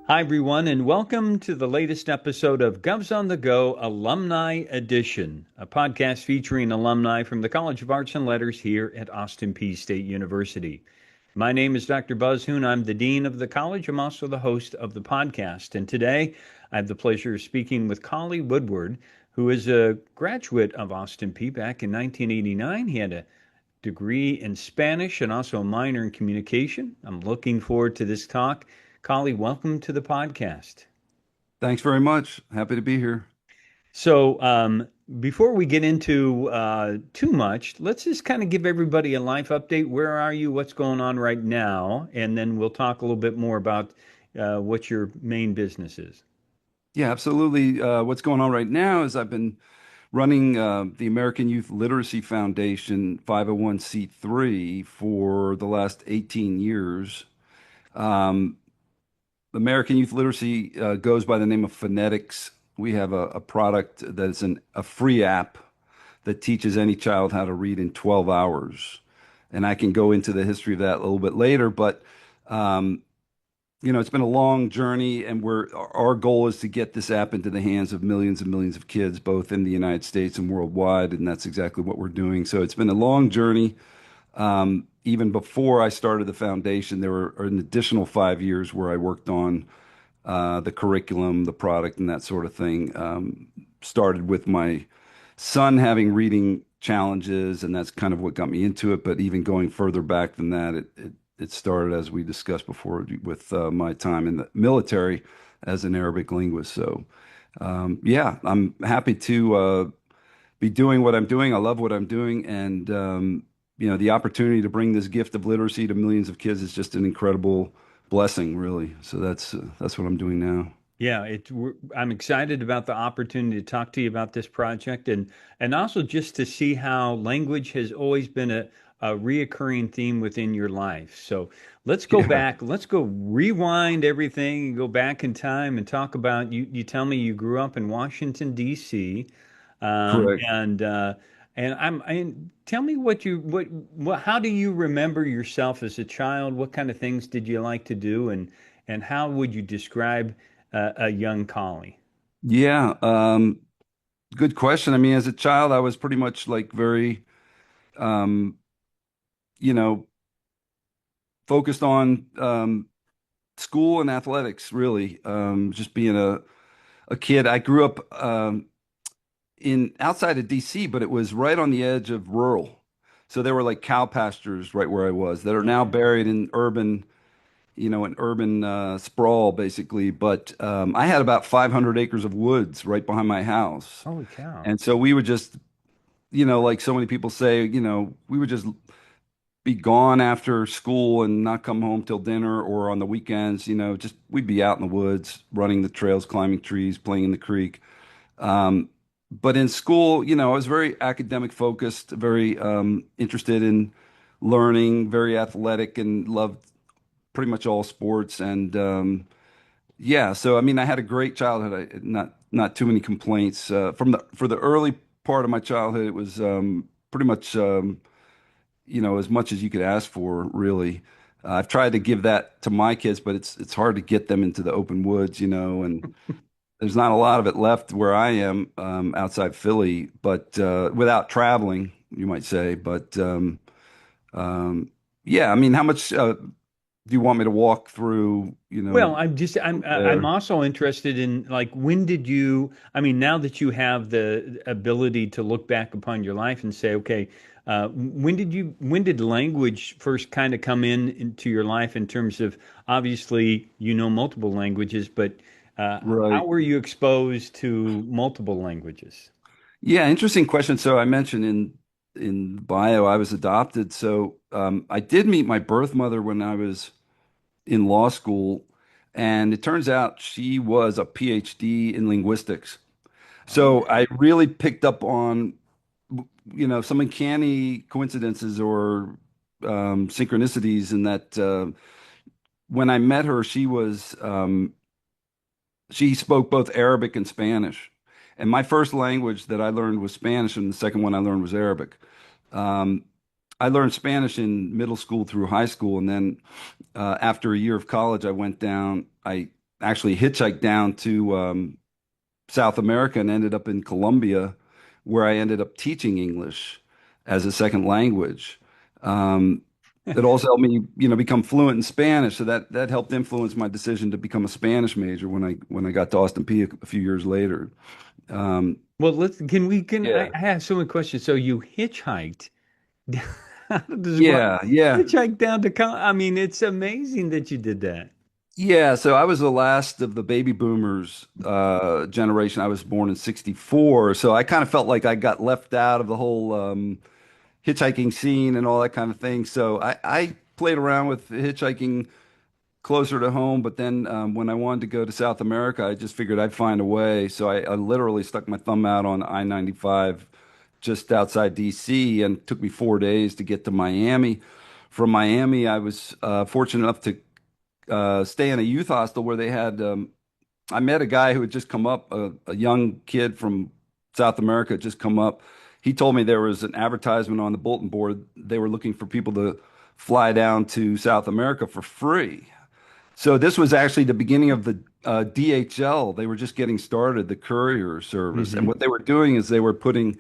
Hi, everyone, and welcome to the latest episode of Govs on the Go Alumni Edition, a podcast featuring alumni from the College of Arts and Letters here at Austin Peay State University. My name is Dr. Buzz Hoon. I'm the Dean of the College. I'm also the host of the podcast. And today I have the pleasure of speaking with Kali Woodward, who is a graduate of Austin Peay back in 1989. He had a degree in Spanish and also a minor in communication. I'm looking forward to this talk. Kali, welcome to the podcast. Thanks very much. Happy to be here. So, before we get into too much, let's just kind of give everybody a life update. Where are you? What's going on right now? And then we'll talk a little bit more about what your main business is. Yeah, absolutely. What's going on right now is I've been running the American Youth Literacy Foundation 501(c)(3) for the last 18 years. American Youth Literacy goes by the name of FUNetix. We have a product that is a free app that teaches any child how to read in 12 hours. And I can go into the history of that a little bit later, but it's been a long journey, and our goal is to get this app into the hands of millions and millions of kids, both in the United States and worldwide, and that's exactly what we're doing. So it's been a long journey. Even before I started the foundation, there were an additional 5 years where I worked on the curriculum, the product, and that sort of thing. Started with my son having reading challenges, and that's kind of what got me into it. But even going further back than that, it started, as we discussed before, with my time in the military as an Arabic linguist. So, yeah, I'm happy to be doing what I'm doing. I love what I'm doing, and the opportunity to bring this gift of literacy to millions of kids is just an incredible blessing, really. So that's what I'm doing now. Yeah, I'm excited about the opportunity to talk to you about this project, and also just to see how language has always been a reoccurring theme within your life. So let's go back. Let's go rewind everything and go back in time and talk about you. You tell me you grew up in Washington, D.C. Correct. Tell me how do you remember yourself as a child? What kind of things did you like to do, and how would you describe a young Kali? Yeah, good question. I mean, as a child, I was pretty much like very, um, you know, focused on school and athletics, really. Just being a kid. I grew up in outside of DC, but it was right on the edge of rural. So there were like cow pastures right where I was that are now buried in urban sprawl, basically. But I had about 500 acres of woods right behind my house. Holy cow. And so we would just, like so many people say, we would just be gone after school and not come home till dinner or on the weekends, just we'd be out in the woods, running the trails, climbing trees, playing in the creek. But in school, I was very academic focused, very interested in learning, very athletic, and loved pretty much all sports. And yeah, so I mean, I had a great childhood. Not too many complaints. For the early part of my childhood, it was pretty much as much as you could ask for, really. I've tried to give that to my kids, but it's hard to get them into the open woods, and there's not a lot of it left where I am, outside Philly, but without traveling, you might say. But yeah, I mean, how much do you want me to walk through, Well, I'm also interested in, like, when did you, I mean, now that you have the ability to look back upon your life and say, okay, when did language first kind of come into your life, in terms of, obviously, multiple languages, but Right. how were you exposed to multiple languages? Yeah, interesting question. So I mentioned in bio I was adopted. So I did meet my birth mother when I was in law school, and it turns out she was a PhD in linguistics. So Okay. I really picked up on, some uncanny coincidences or synchronicities in that when I met her, she spoke both Arabic and Spanish. And my first language that I learned was Spanish, and the second one I learned was Arabic. Um, I learned Spanish in middle school through high school, and then after a year of college, I went down. I actually hitchhiked down to South America and ended up in Colombia, where I ended up teaching English as a second language. Um, it also helped me, become fluent in Spanish. So that helped influence my decision to become a Spanish major when I got to Austin Peay a few years later. Um, Well, I yeah, have so many questions. So you hitchhiked. How does one yeah, yeah. hitchhike down to I mean, it's amazing that you did that. Yeah, so I was the last of the baby boomers generation. I was born in '64, so I kind of felt like I got left out of the whole hitchhiking scene and all that kind of thing. So I played around with hitchhiking closer to home, but then when I wanted to go to South America, I just figured I'd find a way. So I literally stuck my thumb out on I-95 just outside DC, and it took me 4 days to get to Miami. From Miami, I was fortunate enough to stay in a youth hostel where they had. I met a guy who had just come up, a young kid from South America had just come up. He told me there was an advertisement on the bulletin board. They were looking for people to fly down to South America for free. So this was actually the beginning of the DHL. They were just getting started, the courier service. And Hmm. what they were doing is they were putting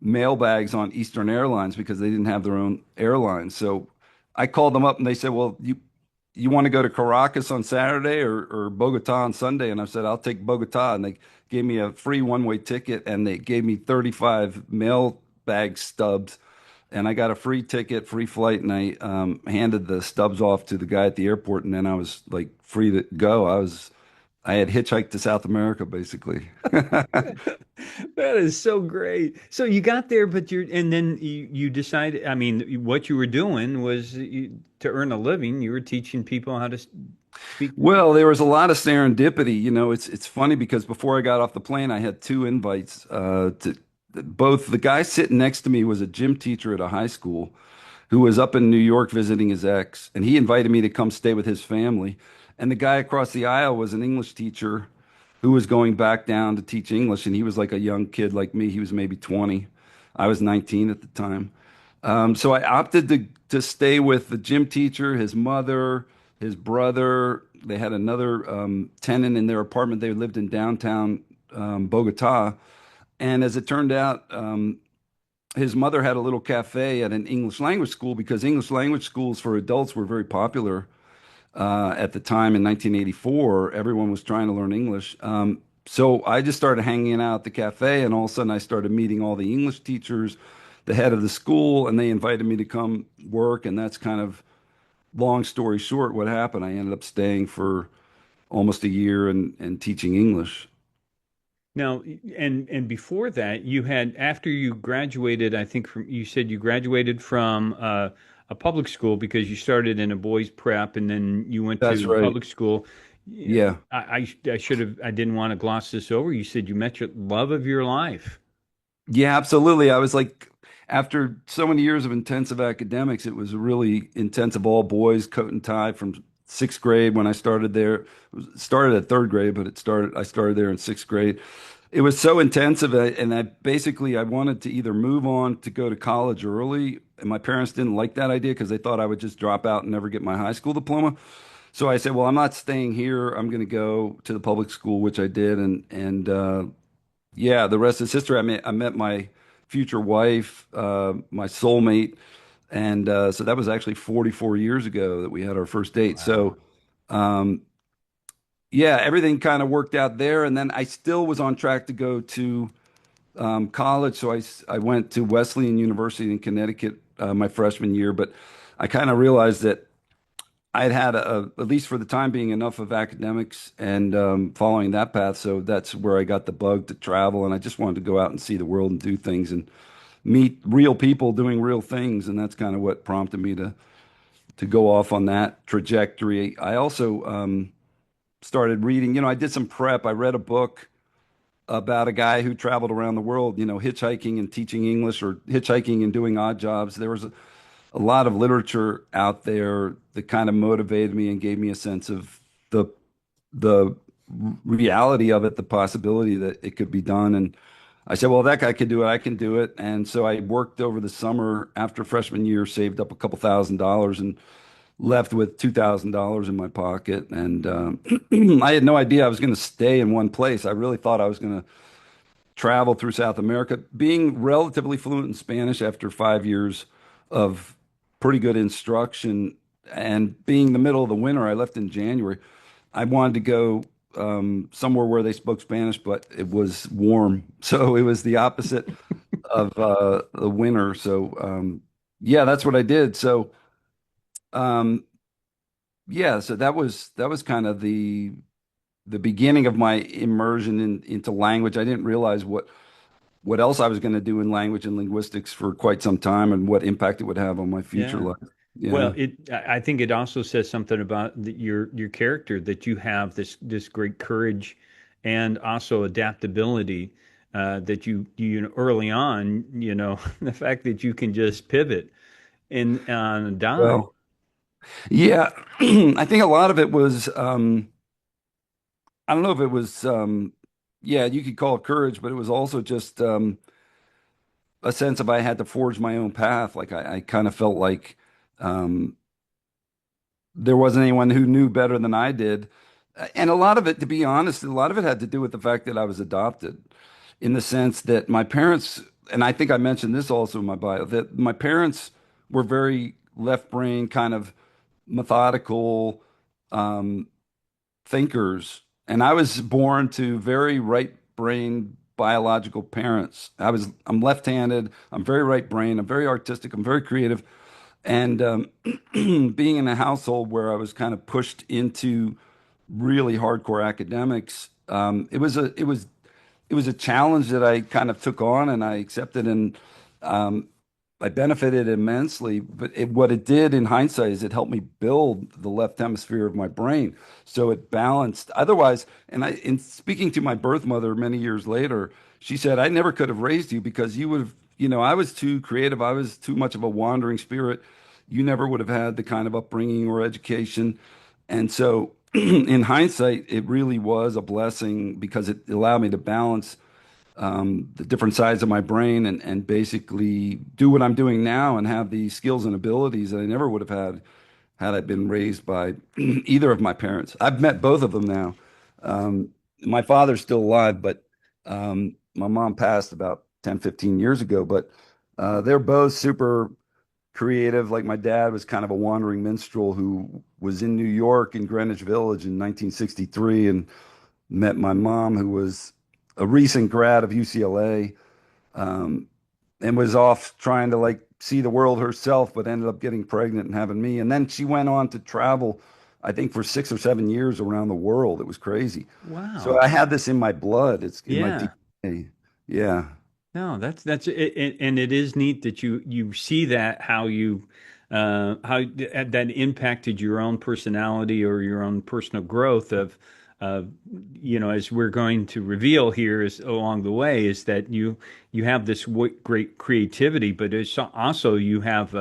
mail bags on Eastern Airlines because they didn't have their own airlines. So I called them up and they said, "Well, you want to go to Caracas on Saturday or Bogota on Sunday?" And I said, "I'll take Bogota." And they gave me a free one-way ticket and they gave me 35 mail bag stubs. And I got a free ticket, free flight, and I handed the stubs off to the guy at the airport, and then I was like free to go. I had hitchhiked to South America basically. That is so great. So you got there, and then you decided, I mean, what you were doing was to earn a living, you were teaching people how to speak. Well, there was a lot of serendipity. It's funny because before I got off the plane, I had two invites to both. The guy sitting next to me was a gym teacher at a high school who was up in New York visiting his ex, and he invited me to come stay with his family. And the guy across the aisle was an English teacher who was going back down to teach English, and he was like a young kid like me. He was maybe 20. I was 19 at the time. So I opted to stay with the gym teacher, his mother, his brother. They had another tenant in their apartment. They lived in downtown Bogota. And as it turned out, his mother had a little cafe at an English language school because English language schools for adults were very popular at the time in 1984. Everyone was trying to learn English. So I just started hanging out at the cafe, and all of a sudden I started meeting all the English teachers, the head of the school, and they invited me to come work. And that's kind of, long story short, what happened. I ended up staying for almost a year and teaching English. Now, and before that, you had after you graduated, I think you said you graduated from a public school because you started in a boys' prep, and then you went That's to right. public school. You know, Yeah. I should have I didn't want to gloss this over. You said you met your love of your life. Yeah, absolutely. I was like, after so many years of intensive academics, it was really intensive, all boys, coat and tie from sixth grade when I started there. Started at third grade, but I started there in sixth grade. It was so intensive, and I wanted to either move on to go to college early, and my parents didn't like that idea because they thought I would just drop out and never get my high school diploma. So I said, well, I'm not staying here. I'm going to go to the public school, which I did, and yeah, the rest is history. I met my future wife, my soulmate, and so that was actually 44 years ago that we had our first date. Wow. So um, yeah, everything kind of worked out there, and then I still was on track to go to college. So I went to Wesleyan University in Connecticut my freshman year, but I kind of realized that I'd had at least for the time being, enough of academics and following that path. So that's where I got the bug to travel, and I just wanted to go out and see the world and do things and meet real people doing real things, and that's kind of what prompted me to to go off on that trajectory. I also started reading, I did some prep. I read a book about a guy who traveled around the world, hitchhiking and teaching English or hitchhiking and doing odd jobs. There was a lot of literature out there that kind of motivated me and gave me a sense of the the reality of it, the possibility that it could be done. And I said, well, that guy could do it, I can do it. And so I worked over the summer after freshman year, saved up a couple $1,000s and left with $2,000 in my pocket. And I had no idea I was going to stay in one place. I really thought I was going to travel through South America. Being relatively fluent in Spanish after 5 years of pretty good instruction and being the middle of the winter, I left in January. I wanted to go somewhere where they spoke Spanish, but it was warm. So it was the opposite of the winter. So yeah, that's what I did. So um, yeah, so that was kind of the beginning of my immersion into language. I didn't realize what else I was going to do in language and linguistics for quite some time and what impact it would have on my future Yeah. life. Well, Yeah. I think it also says something about your character, that you have this great courage and also adaptability, that you early on, the fact that you can just pivot and on a dime. Well, yeah, I think a lot of it was, I don't know if it was, yeah, you could call it courage, but it was also just a sense of I had to forge my own path. Like I kind of felt like um, there wasn't anyone who knew better than I did. And a lot of it, to be honest, a lot of it had to do with the fact that I was adopted in the sense that my parents, and I think I mentioned this also in my bio, that my parents were very left brain, kind of methodical thinkers. And I was born to very right brain biological parents. I'm left-handed, I'm very right brain, I'm very artistic, I'm very creative. And being in a household where I was kind of pushed into really hardcore academics, it was a challenge that I kind of took on and I accepted, and um, I benefited immensely. But what it did in hindsight is it helped me build the left hemisphere of my brain, so it balanced. Otherwise, in speaking to my birth mother many years later, she said I never could have raised you because you would have, I was too creative, I was too much of a wandering spirit. You never would have had the kind of upbringing or education. And so, in hindsight, it really was a blessing because it allowed me to balance the different sides of my brain and basically do what I'm doing now and have the skills and abilities that I never would have had I been raised by either of my parents. I've met both of them now. My father's still alive, but my mom passed about 10, 15 years ago. But they're both super creative. Like my dad was kind of a wandering minstrel who was in New York in Greenwich Village in 1963 and met my mom, who was a recent grad of UCLA, um, and was off trying to like see the world herself, but ended up getting pregnant and having me. And then she went on to travel, I think, for 6 or 7 years around the world. It was crazy. So Wow. I had this in my blood. It's in my Yeah. DNA. Yeah. No, that's it, and it is neat that you see that how that impacted your own personality or your own personal growth of as we're going to reveal here is along the way is that you have this great creativity, but it's also you have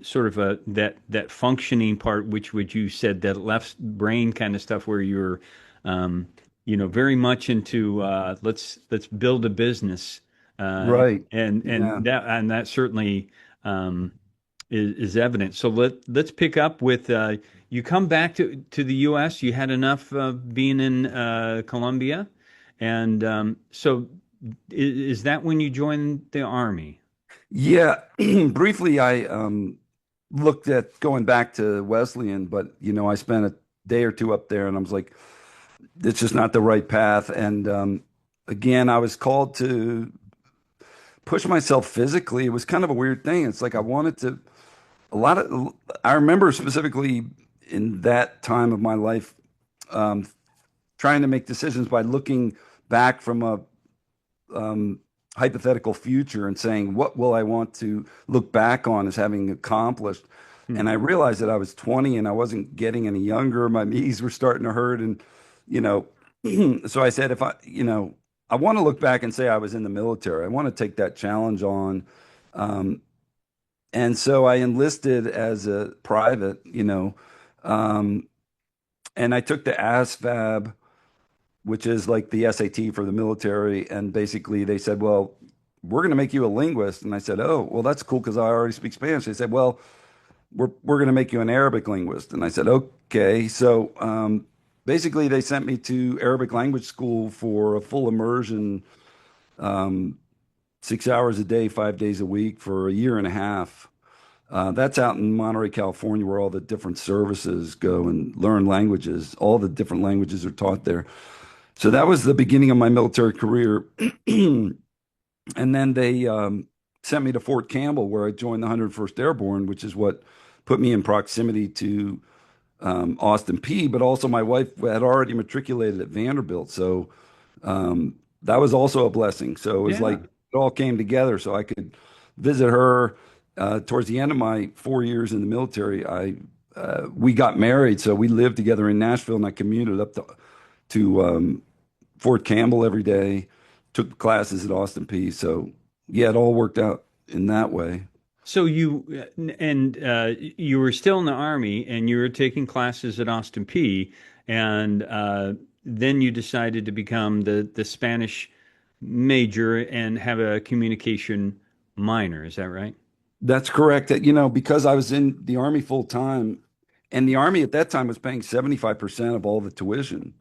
sort of that functioning part, which would you said that left brain kind of stuff where you're um, very much into let's build a business, uh, Right. and Yeah. that certainly um, is evident. So let's pick up with you come back to the U.S. You had enough of being in Colombia, and so is that when you joined the Army? Yeah. Briefly, I looked at going back to Wesleyan, but I spent a day or two up there and I was like, it's just not the right path. And again, I was called to push myself physically. It was kind of a weird thing. It's like I wanted to, I remember specifically in that time of my life, um, trying to make decisions by looking back from a um, hypothetical future and saying, what will I want to look back on as having accomplished? And I realized that I was 20 and I wasn't getting any younger. My knees were starting to hurt. And, you know, so I said, if I, I want to look back and say I was in the military. I want to take that challenge on. Um, and so I enlisted as a private, um, and I took the ASVAB, which is like the SAT for the military. And basically they said, well, we're going to make you a linguist. And I said, oh, well, that's cool because I already speak Spanish. They said, well, we're going to make you an Arabic linguist. And I said, okay. So basically they sent me to Arabic language school for a full immersion, um, 6 hours a day, 5 days a week for a year and a half. That's out in Monterey, California, where all the different services go and learn languages. All the different languages are taught there. So that was the beginning of my military career. And then they sent me to Fort Campbell, where I joined the 101st Airborne, which is what put me in proximity to Austin Peay. But also, my wife had already matriculated at Vanderbilt. So that was also a blessing. So it was like Yeah. it all came together so I could visit her. Towards the end of my 4 years in the military, we got married. So we lived together in Nashville, and I commuted up to Fort Campbell every day, took classes at Austin Peay. So yeah, it all worked out in that way. So you were still in the Army and you were taking classes at Austin Peay, and then you decided to become the Spanish major and have a communication minor. Is that right? That's correct. That, because I was in the Army full time, and the Army at that time was paying 75% of all the tuition.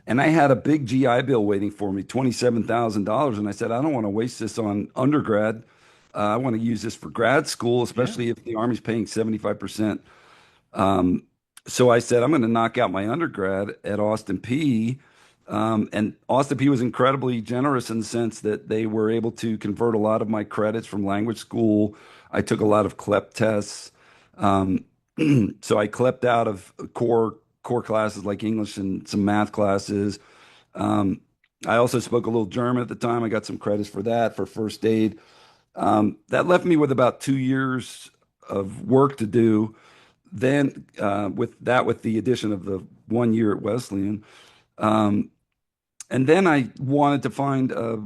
And I had a big GI Bill waiting for me, $27,000. And I said, I don't want to waste this on undergrad. I want to use this for grad school, Yeah. especially if the Army's paying 75%. Um, so I said, I'm going to knock out my undergrad at Austin Peay. And Austin Peay was incredibly generous in the sense that they were able to convert a lot of my credits from language school. I took a lot of CLEP tests. Um, so I CLEP'd out of core classes like English and some math classes. Um, I also spoke a little German at the time. I got some credits for that for first aid. That left me with about 2 years of work to do. Then, with the addition of the 1 year at Wesleyan, um, and then I wanted to find a,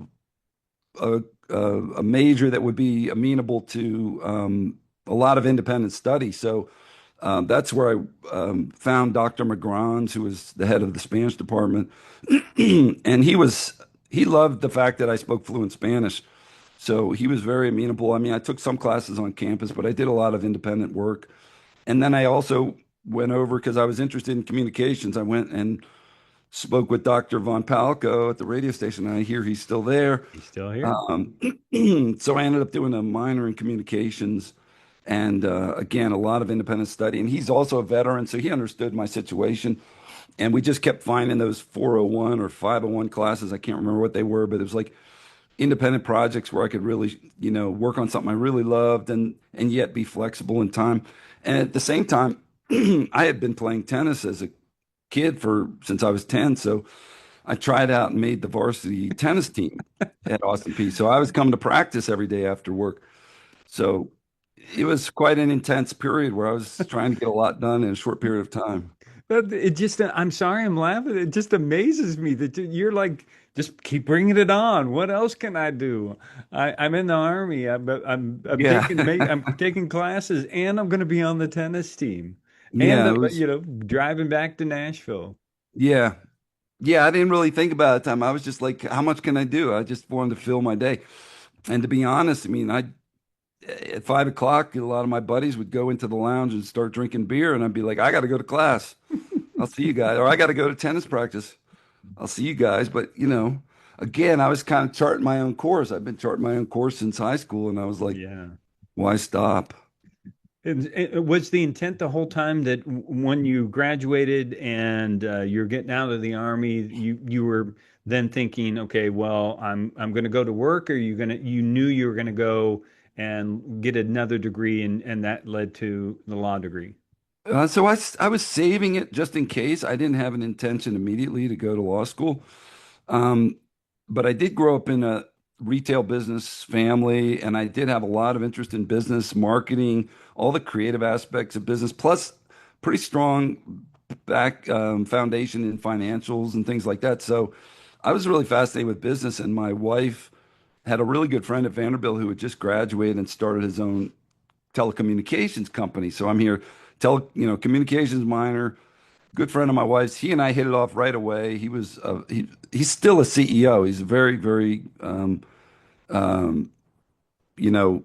a major that would be amenable to a lot of independent study. So that's where I found Dr. Magrans, who was the head of the Spanish department, and he loved the fact that I spoke fluent Spanish. So he was very amenable. I mean, I took some classes on campus, but I did a lot of independent work. And then I also went over because I was interested in communications. I went and spoke with Dr. Von Palco at the radio station, and I hear he's still there. He's still here. Um, so I ended up doing a minor in communications and again, a lot of independent study. And he's also a veteran, so he understood my situation. And we just kept finding those 401 or 501 classes. I can't remember what they were, but it was like independent projects where I could really, work on something I really loved and yet be flexible in time. And at the same time, I had been playing tennis as a kid for since I was 10. So I tried out and made the varsity tennis team at Austin Peay. So I was coming to practice every day after work. So it was quite an intense period where I was trying to get a lot done in a short period of time. It just, I'm sorry, I'm laughing. It just amazes me that you're like, just keep bringing it on. What else can I do? I'm in the Army. I'm Yeah. I'm taking classes, and I'm going to be on the tennis team, and Yeah, it was, driving back to Nashville. yeah. Yeah, I didn't really think about it at the time. I was just like, how much can I do? I just wanted to fill my day. And to be honest, I mean, I at 5 o'clock, a lot of my buddies would go into the lounge and start drinking beer, and I'd be like, I got to go to class. I'll see you guys. Or I got to go to tennis practice. I'll see you guys. But, again, I was kind of charting my own course. I've been charting my own course since high school, and I was like, Yeah. why stop? It was the intent the whole time that when you graduated and you're getting out of the Army, you were then thinking, okay, well, I'm going to go to work, or you knew you were going to go and get another degree, and that led to the law degree. So I was saving it just in case. I didn't have an intention immediately to go to law school. Um, but I did grow up in a retail business family, and I did have a lot of interest in business, marketing, all the creative aspects of business, plus pretty strong back foundation in financials and things like that. So I was really fascinated with business, and my wife had a really good friend at Vanderbilt who had just graduated and started his own telecommunications company. So I'm here, communications minor, good friend of my wife's. He and I hit it off right away. He's still a CEO. He's a very, very um, you know,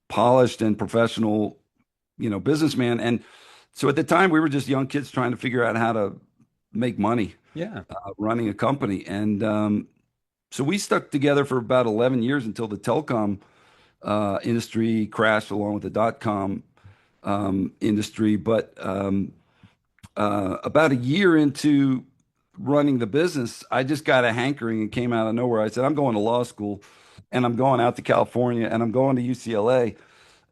polished and professional, businessman. And so at the time, we were just young kids trying to figure out how to make money Yeah. running a company. And so we stuck together for about 11 years until the telecom industry crashed along with the dot-com industry. But about a year into running the business, I just got a hankering and came out of nowhere. I said, I'm going to law school and I'm going out to California and I'm going to UCLA.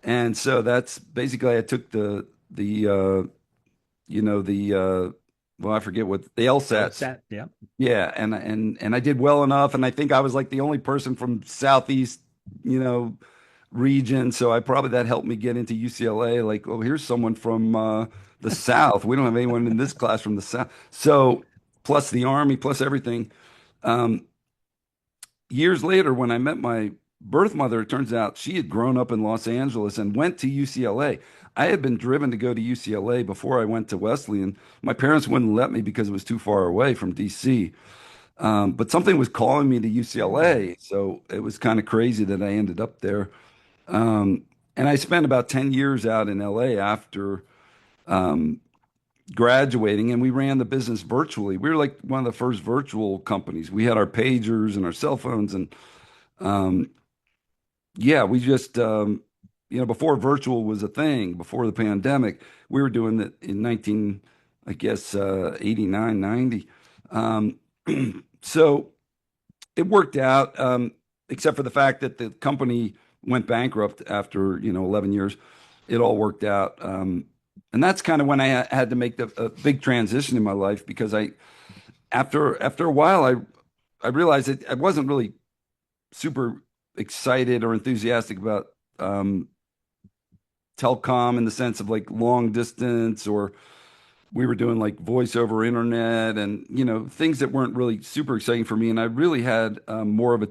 And so that's basically I took well, I forget what the What's LSATs. that? Yeah. Yeah, and I did well enough, and I think I was like the only person from Southeast, you know, region. So I probably that helped me get into UCLA. Like, oh, here's someone from the South. We don't have anyone in this class from the South. So plus the Army, plus everything. Um, Years later, when I met my birth mother, it turns out she had grown up in Los Angeles and went to UCLA. I had been driven to go to UCLA before I went to Wesleyan. My parents wouldn't let me because it was too far away from DC. But something was calling me to Mm. UCLA, so it was kind of crazy that I ended up there. And I spent about 10 years out in LA after um, graduating, and we ran the business virtually. We were like one of the first virtual companies. We had our pagers and our cell phones, and um, yeah, we just, before virtual was a thing, before the pandemic, we were doing it in 19, I guess, 89, 90. Um, so it worked out, except for the fact that the company went bankrupt after, 11 years. It all worked out. And that's kind of when I had to make a big transition in my life because after a while, I realized that I wasn't really super excited or enthusiastic about um, telecom in the sense of like long distance, or we were doing like voice over internet and things that weren't really super exciting for me. And I really had more of a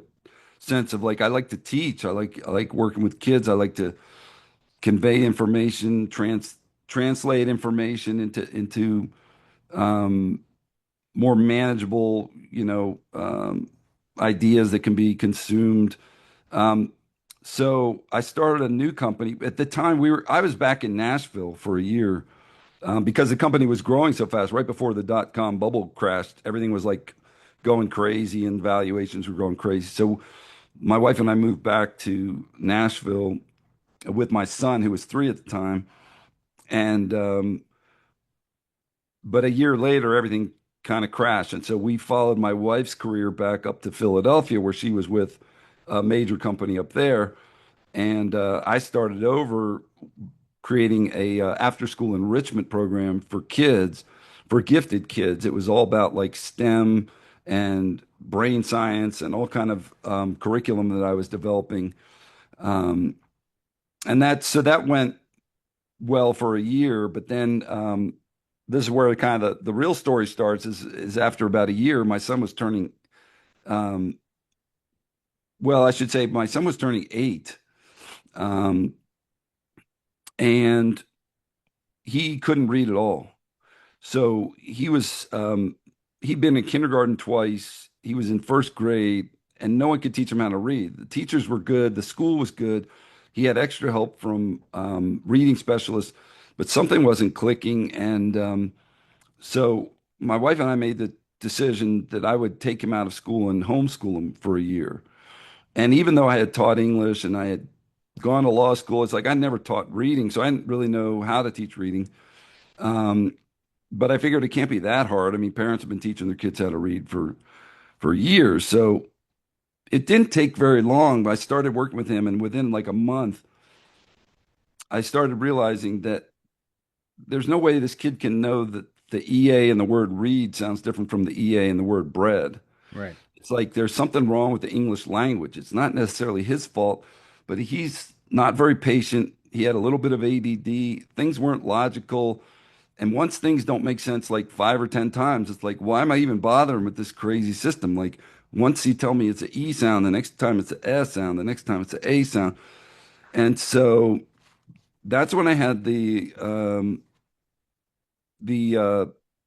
sense of like I like to teach. I like working with kids. I like to convey information, translate information into um, more manageable, ideas that can be consumed. Um, so I started a new company. At the time, I was back in Nashville for a year because the company was growing so fast. Right before the dot-com bubble crashed, everything was like going crazy and valuations were going crazy. So my wife and I moved back to Nashville with my son, who was 3 at the time, and but a year later, everything kind of crashed. And so we followed my wife's career back up to Philadelphia, where she was with a major company up there. And I started over creating a after school enrichment program for kids, for gifted kids. It was all about like STEM and brain science and all kind of curriculum that I was developing. Um, and that went well for a year, but then this is where kind of the real story starts is after about a year, my son was turning um, well, I should say my son was turning 8. Um, and he couldn't read at all. So he'd been in kindergarten twice. He was in first grade, and no one could teach him how to read. The teachers were good. The school was good. He had extra help from reading specialists, but something wasn't clicking. And so my wife and I made the decision that I would take him out of school and homeschool him for a year. And even though I had taught English and I had gone to law school, it's like I never taught reading, so I didn't really know how to teach reading. Um, but I figured it can't be that hard. I mean, parents have been teaching their kids how to read for years. So it didn't take very long, but I started working with him, and within like a month, I started realizing that there's no way this kid can know that the EA in the word read sounds different from the EA in the word bread. Right. it's like there's something wrong with the English language. It's not necessarily his fault, but he's not very patient. He had a little bit of ADD. Things weren't logical. And once things don't make sense like 5 or 10 times, it's like, why am I even bothering with this crazy system? Like once you tell me it's an E sound, the next time it's an S sound, the next time it's an A sound. And so that's when I had the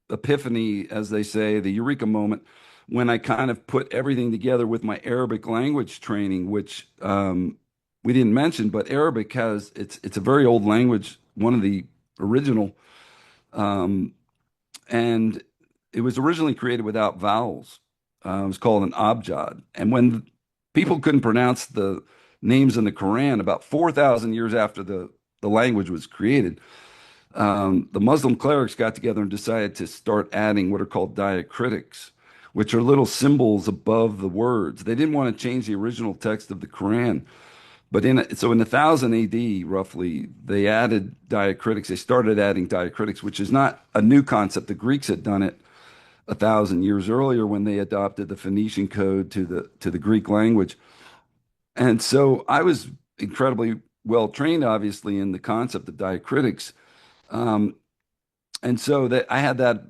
epiphany, as they say, the eureka moment, when I kind of put everything together with my Arabic language training, which we didn't mention, but Arabic has it's a very old language, one of the original, um, and it was originally created without vowels. It was called an abjad, and when people couldn't pronounce the names in the Quran, about 4,000 years after the language was created, the Muslim clerics got together and decided to start adding what are called diacritics, which are little symbols above the words. They didn't want to change the original text of the Quran. But so in 1000 AD, roughly, they added diacritics. They started adding diacritics, which is not a new concept. The Greeks had done it 1,000 years earlier when they adopted the Phoenician code to the Greek language. And so I was incredibly well trained, obviously, in the concept of diacritics. Um, and so that I had that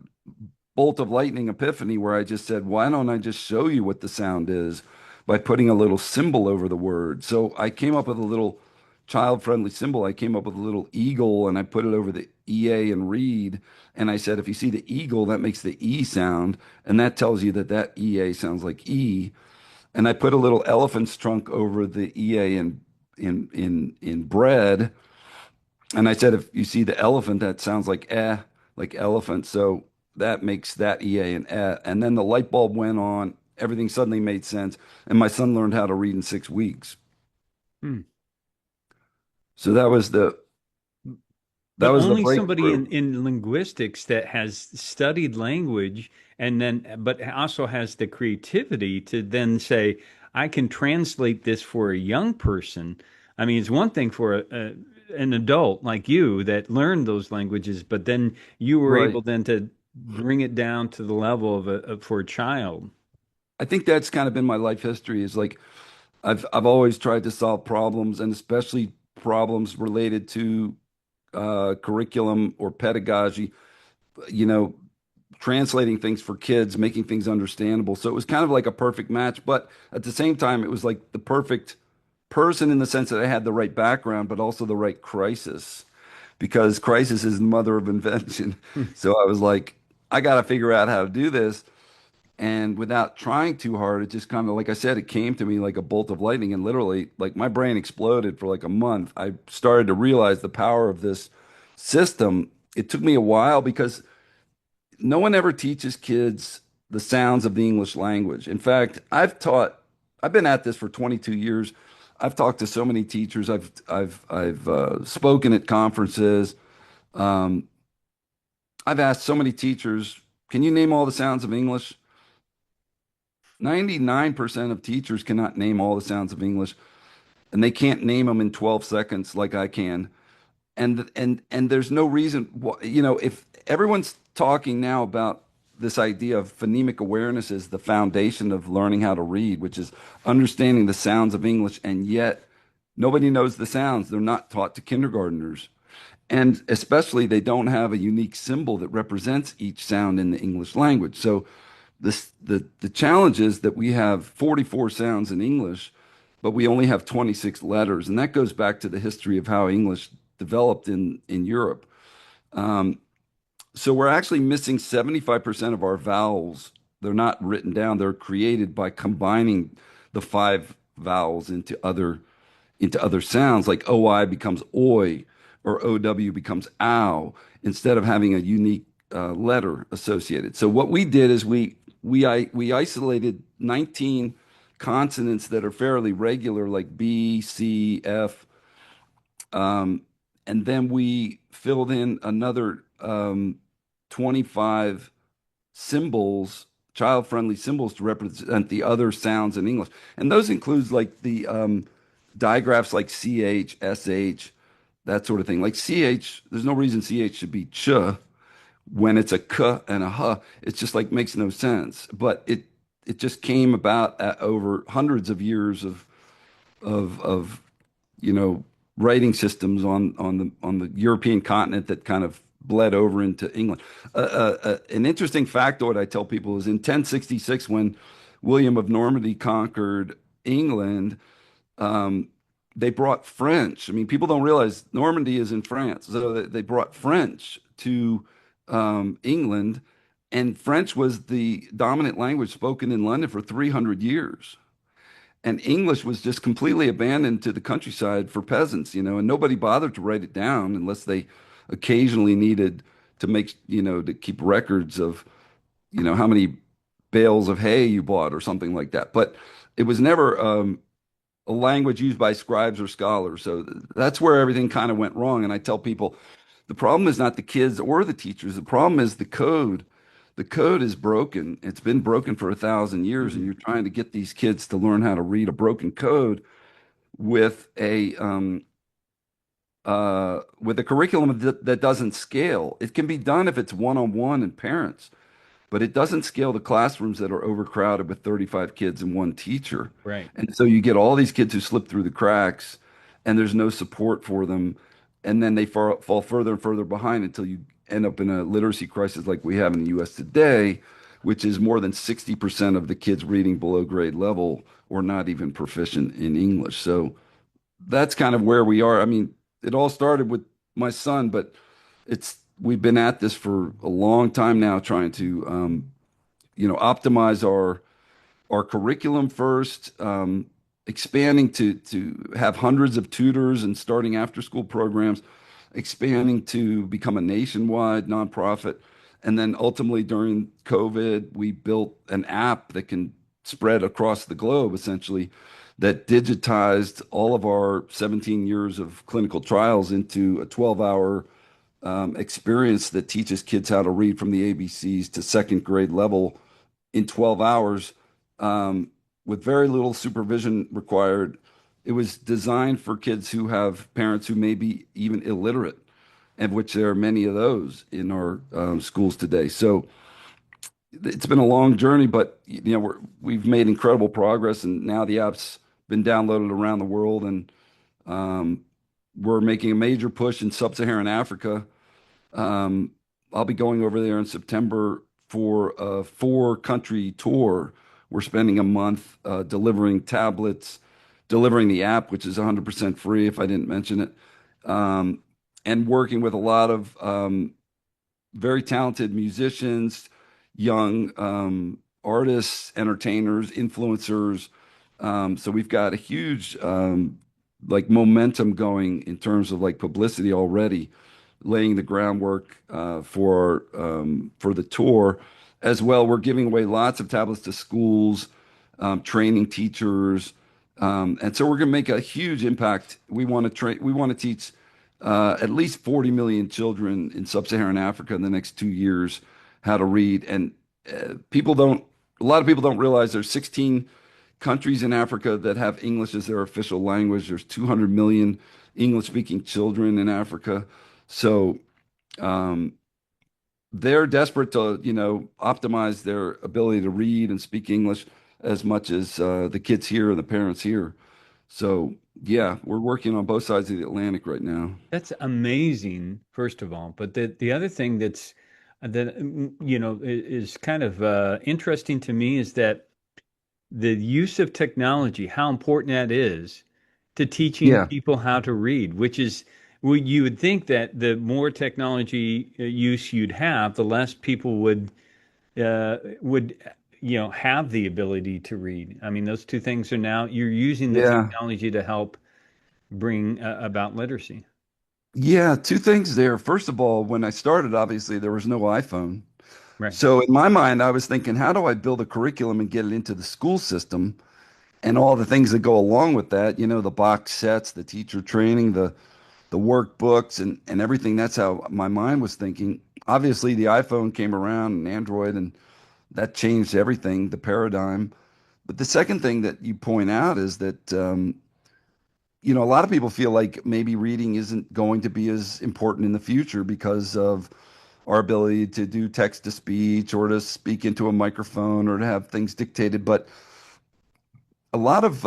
bolt of lightning epiphany where I just said, why don't I just show you what the sound is by putting a little symbol over the word? So I came up with a little child-friendly symbol. I came up with a little eagle and I put it over the EA and read. And I said, if you see the eagle, that makes the E sound. And that tells you that that EA sounds like E. And I put a little elephant's trunk over the EA in bread. And I said, if you see the elephant, that sounds like elephant. So that makes that EA an eh. And then the light bulb went on. Everything suddenly made sense. And my son learned how to read in 6 weeks. Hmm. So that But was the only somebody breakthrough. in linguistics that has studied language and then, but also has the creativity to then say, I can translate this for a young person. I mean, it's one thing for an adult like you that learned those languages, but then you were Right. able then to bring it down to the level for a child. I think that's kind of been my life history is like I've always tried to solve problems and especially problems related to curriculum or pedagogy, you know, translating things for kids, making things understandable. So it was kind of like a perfect match, but at the same time, it was like the perfect person in the sense that I had the right background, but also the right crisis, because crisis is the mother of invention. So I was like, I got to figure out how to do this. And without trying too hard, it just kind of, like I said, it came to me like a bolt of lightning. And literally, like my brain exploded for like a month. I started to realize the power of this system. It took me a while because no one ever teaches kids the sounds of the English language. In fact, I've been at this for 22 years. I've talked to so many teachers. I've spoken at conferences. Um, I've asked so many teachers, can you name all the sounds of English? 99% of teachers cannot name all the sounds of English, and they can't name them in 12 seconds like I can. And there's no reason if everyone's talking now about this idea of phonemic awareness is the foundation of learning how to read, which is understanding the sounds of English, and yet nobody knows the sounds. They're not taught to kindergartners. And especially they don't have a unique symbol that represents each sound in the English language. So the challenge is that we have 44 sounds in English, but we only have 26 letters, and that goes back to the history of how English developed in Europe. Um, so we're actually missing 75% of our vowels. They're not written down; they're created by combining the five vowels into other sounds. Like oi becomes oi, or ow becomes ow, instead of having a unique letter associated. So what we did is we isolated 19 consonants that are fairly regular, like B, C, F, um, and then we filled in another 25 symbols, child-friendly symbols to represent the other sounds in English. And those includes like the digraphs like CH, SH, that sort of thing. Like CH, there's no reason CH should be ch when it's a k and a h. It's just like makes no sense. But it just came about over hundreds of years of you know writing systems on the European continent that kind of bled over into England. An interesting factoid I tell people is in 1066 when William of Normandy conquered England, um, they brought French. I mean, people don't realize Normandy is in France, so they brought French to England, and French was the dominant language spoken in London for 300 years. And English was just completely abandoned to the countryside for peasants, and nobody bothered to write it down unless they occasionally needed to to keep records of, how many bales of hay you bought or something like that. But it was never a language used by scribes or scholars. So that's where everything kind of went wrong. And I tell people the problem is not the kids or the teachers. The problem is the code. The code is broken. It's been broken for 1,000 years, and you're trying to get these kids to learn how to read a broken code with a curriculum that doesn't scale. It can be done if it's one-on-one and parents, but it doesn't scale to classrooms that are overcrowded with 35 kids and one teacher. Right. And so you get all these kids who slip through the cracks, and there's no support for them. And then they fall further and further behind until you end up in a literacy crisis like we have in the US today, which is more than 60% of the kids reading below grade level or not even proficient in English. So that's kind of where we are. I mean, it all started with my son, but we've been at this for a long time now, trying to optimize our curriculum first, expanding to have hundreds of tutors and starting after school programs, expanding to become a nationwide nonprofit. And then ultimately during COVID, we built an app that can spread across the globe, essentially, that digitized all of our 17 years of clinical trials into a 12-hour experience that teaches kids how to read from the ABCs to second grade level in 12 hours, with very little supervision required. It was designed for kids who have parents who may be even illiterate, of which there are many of those in our schools today. So it's been a long journey, but we've made incredible progress, and now the app's been downloaded around the world, and um, we're making a major push in sub-Saharan Africa. I'll be going over there in September for a four-country tour. We're spending a month delivering tablets, delivering the app, which is 100% free, if I didn't mention it, and working with a lot of very talented musicians, young artists, entertainers, influencers. So we've got a huge like momentum going in terms of like publicity already, laying the groundwork for the tour. As well, we're giving away lots of tablets to schools, training teachers, and so we're going to make a huge impact. We want to train. We want to teach at least 40 million children in sub-Saharan Africa in the next 2 years how to read. And people don't. A lot of people don't realize there's 16 countries in Africa that have English as their official language. There's 200 million English-speaking children in Africa. So um, they're desperate to, optimize their ability to read and speak English as much as the kids here and the parents here. So yeah, we're working on both sides of the Atlantic right now. That's amazing, first of all. But the other thing is kind of interesting to me is that the use of technology, how important that is to teaching Yeah, people how to read, which is, well, you would think that the more technology use you'd have, the less people would have the ability to read. I mean, those two things are now you're using the yeah, technology to help bring about literacy. yeah. Two things there. First of all, when I started, obviously there was no iPhone. Right. So in my mind, I was thinking, how do I build a curriculum and get it into the school system and all the things that go along with that? The box sets, the teacher training, the workbooks, and everything. That's how my mind was thinking. Obviously, the iPhone came around and Android, and that changed everything, the paradigm. But the second thing that you point out is that a lot of people feel like maybe reading isn't going to be as important in the future because of our ability to do text to speech or to speak into a microphone or to have things dictated. But a lot of,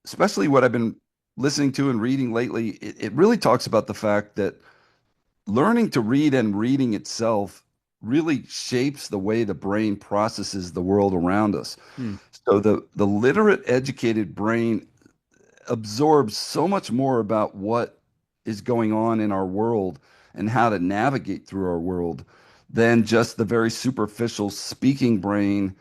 especially what I've been listening to and reading lately, it really talks about the fact that learning to read and reading itself really shapes the way the brain processes the world around us. Hmm. So the literate, educated brain absorbs so much more about what is going on in our world and how to navigate through our world than just the very superficial speaking brain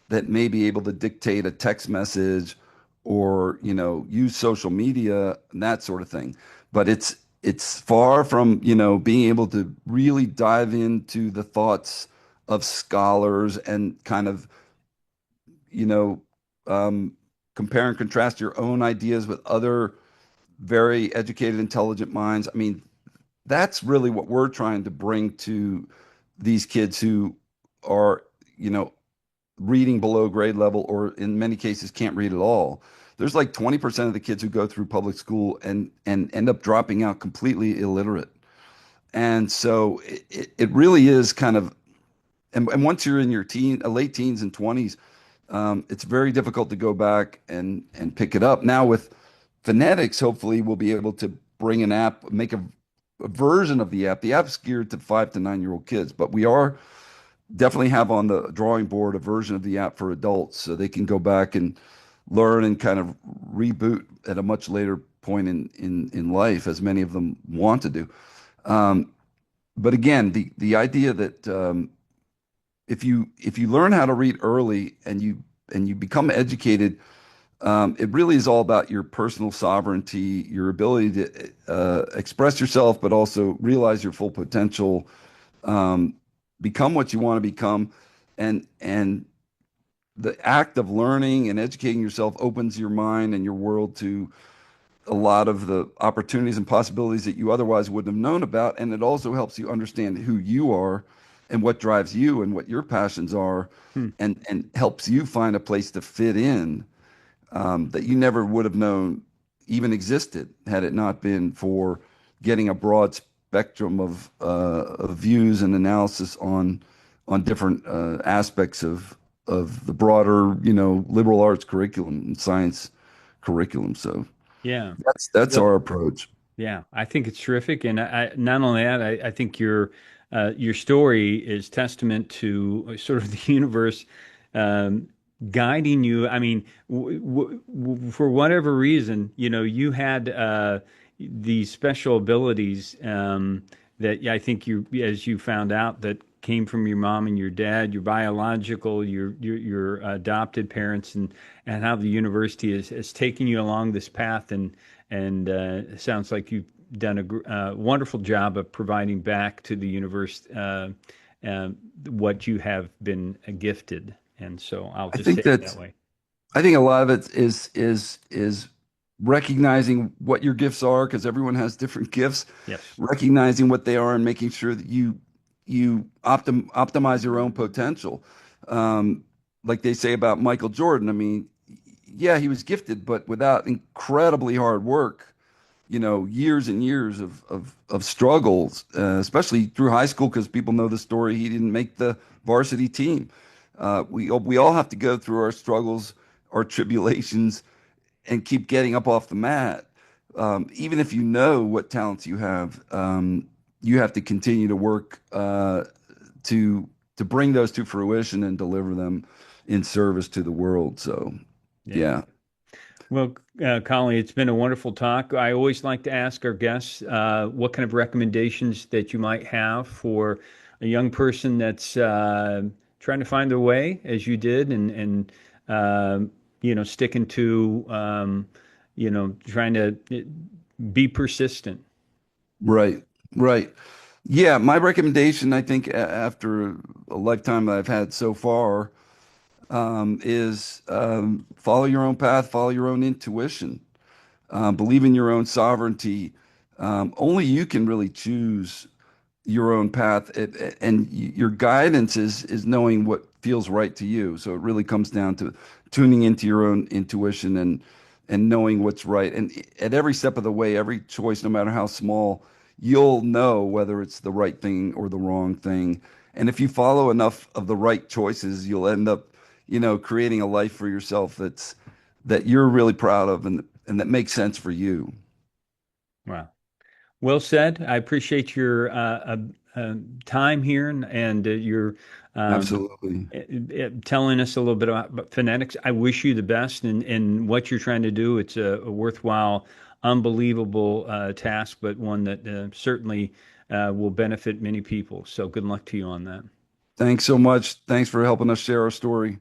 that may be able to dictate a text message or, use social media and that sort of thing. But it's far from, being able to really dive into the thoughts of scholars and kind of, you know, um, compare and contrast your own ideas with other very educated, intelligent minds. I mean, that's really what we're trying to bring to these kids who are, you know, reading below grade level or in many cases can't read at all. There's like 20% of the kids who go through public school and end up dropping out completely illiterate. And so it really is kind of, and once you're in your late teens and 20s, it's very difficult to go back and pick it up. Now with FUNetix, hopefully we'll be able to bring an app, make a version of the app. The app's geared to 5 to 9 year old kids, but we are definitely have on the drawing board a version of the app for adults so they can go back and learn and kind of reboot at a much later point in life, as many of them want to do. Um, but again, the idea that if you learn how to read early and you become educated, it really is all about your personal sovereignty, your ability to express yourself, but also realize your full potential, become what you want to become, and the act of learning and educating yourself opens your mind and your world to a lot of the opportunities and possibilities that you otherwise wouldn't have known about. And it also helps you understand who you are and what drives you and what your passions are, Hmm. and helps you find a place to fit in, that you never would have known even existed had it not been for getting a broad spectrum of views and analysis on different aspects of the broader, liberal arts curriculum and science curriculum. So Yeah. that's our approach. Yeah, I think it's terrific, and not only that, I think your story is testament to sort of the universe um, guiding you. I mean, for whatever reason, you had these special abilities that I think as you found out, that came from your mom and your dad, your biological, your adopted parents, and how the university has taken you along this path, and it sounds like you've done a wonderful job of providing back to the universe uh, what you have been gifted. And so I'll I just say think it that that's way. I think a lot of it is recognizing what your gifts are, because everyone has different gifts, Yes. recognizing what they are and making sure that you optimize your own potential. Um, like they say about Michael Jordan, I mean, yeah, he was gifted, but without incredibly hard work, years and years of struggles, especially through high school, because people know the story. He didn't make the varsity team. We all have to go through our struggles, our tribulations, and keep getting up off the mat. Even if you know what talents you have to continue to work to bring those to fruition and deliver them in service to the world. So, Yeah. yeah. Well, Colin, it's been a wonderful talk. I always like to ask our guests what kind of recommendations that you might have for a young person that's trying to find their way, as you did, and sticking to trying to be persistent. Right, right. Yeah, my recommendation, I think, after a lifetime that I've had so far, is follow your own path, follow your own intuition, believe in your own sovereignty. Only you can really choose your own path, and your guidance is knowing what feels right to you. So it really comes down to tuning into your own intuition and knowing what's right. And at every step of the way, every choice, no matter how small, you'll know whether it's the right thing or the wrong thing. And if you follow enough of the right choices, you'll end up, creating a life for yourself that you're really proud of and that makes sense for you. Wow. Well said. I appreciate your time here and your um, Absolutely. telling us a little bit about phonetics. I wish you the best in what you're trying to do. It's a worthwhile, unbelievable task, but one that certainly will benefit many people. So good luck to you on that. Thanks so much. Thanks for helping us share our story.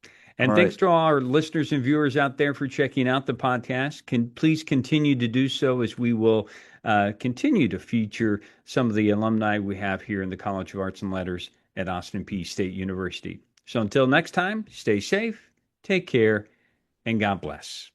All And right. thanks to all our listeners and viewers out there for checking out the podcast. Please continue to do so as we will continue to feature some of the alumni we have here in the College of Arts and Letters at Austin Peay State University. So until next time, stay safe, take care, and God bless.